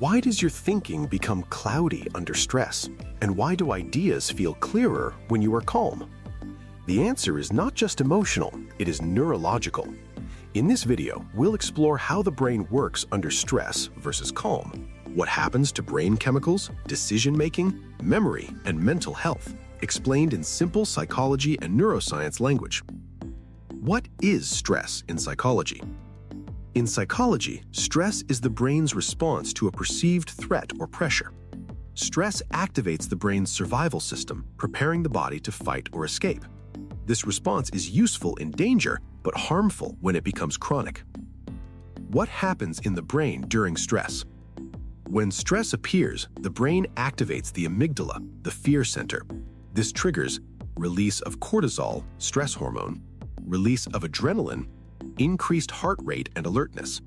Why does your thinking become cloudy under stress? And why do ideas feel clearer when you are calm? The answer is not just emotional, it is neurological. In this video, we'll explore how the brain works under stress versus calm, what happens to brain chemicals, decision-making, memory, and mental health, explained in simple psychology and neuroscience language. What is stress in psychology? In psychology, stress is the brain's response to a perceived threat or pressure. Stress activates the brain's survival system, preparing the body to fight or escape. This response is useful in danger, but harmful when it becomes chronic. What happens in the brain during stress? When stress appears, the brain activates the amygdala, the fear center. This triggers release of cortisol, stress hormone, release of adrenaline, increased heart rate and alertness.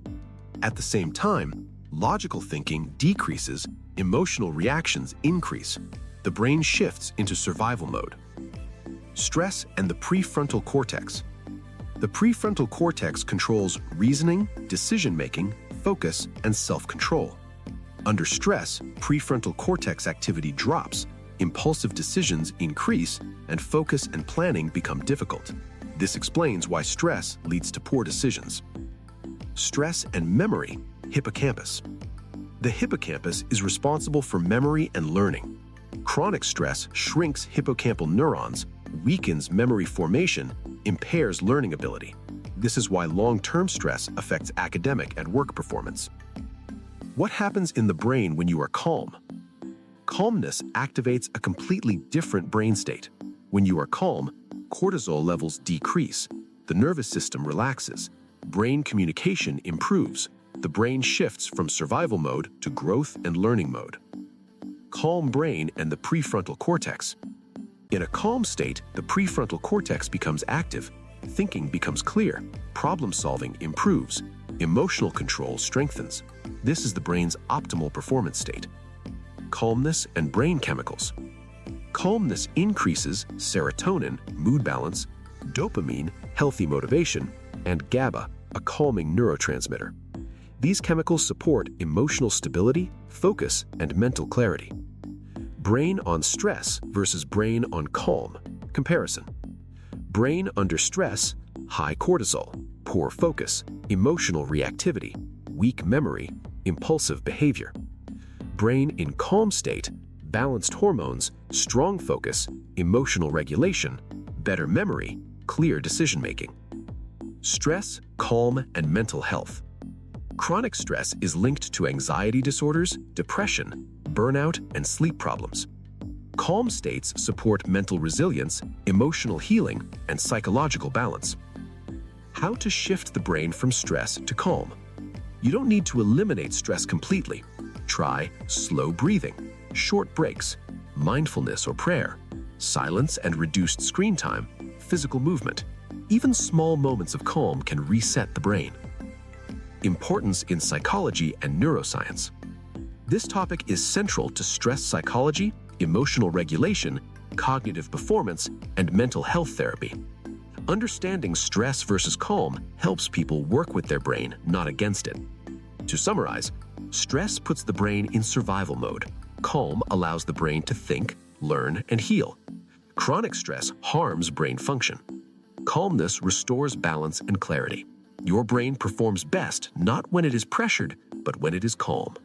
At the same time, logical thinking decreases, emotional reactions increase. The brain shifts into survival mode. Stress and the prefrontal cortex. The prefrontal cortex controls reasoning, decision-making, focus, and self-control. Under stress, prefrontal cortex activity drops, impulsive decisions increase, and focus and planning become difficult. This explains why stress leads to poor decisions. Stress and memory, hippocampus. The hippocampus is responsible for memory and learning. Chronic stress shrinks hippocampal neurons, weakens memory formation, impairs learning ability. This is why long-term stress affects academic and work performance. What happens in the brain when you are calm? Calmness activates a completely different brain state. When you are calm, cortisol levels decrease, the nervous system relaxes, brain communication improves, the brain shifts from survival mode to growth and learning mode. Calm brain and the prefrontal cortex. In a calm state, the prefrontal cortex becomes active, thinking becomes clear, problem-solving improves, emotional control strengthens. This is the brain's optimal performance state. Calmness and brain chemicals. Calmness increases serotonin, mood balance, dopamine, healthy motivation, and GABA, a calming neurotransmitter. These chemicals support emotional stability, focus, and mental clarity. Brain on stress versus brain on calm. Comparison. Brain under stress, high cortisol, poor focus, emotional reactivity, weak memory, impulsive behavior. Brain in calm state, balanced hormones, strong focus, emotional regulation, better memory, clear decision-making. Stress, calm, and mental health. Chronic stress is linked to anxiety disorders, depression, burnout, and sleep problems. Calm states support mental resilience, emotional healing, and psychological balance. How to shift the brain from stress to calm. You don't need to eliminate stress completely. Try slow breathing, short breaks, mindfulness or prayer, silence and reduced screen time, physical movement. Even small moments of calm can reset the brain. Importance in psychology and neuroscience. This topic is central to stress psychology, emotional regulation, cognitive performance, and mental health therapy. Understanding stress versus calm helps people work with their brain, not against it. To summarize, stress puts the brain in survival mode. Calm allows the brain to think, learn, and heal. Chronic stress harms brain function. Calmness restores balance and clarity. Your brain performs best not when it is pressured, but when it is calm.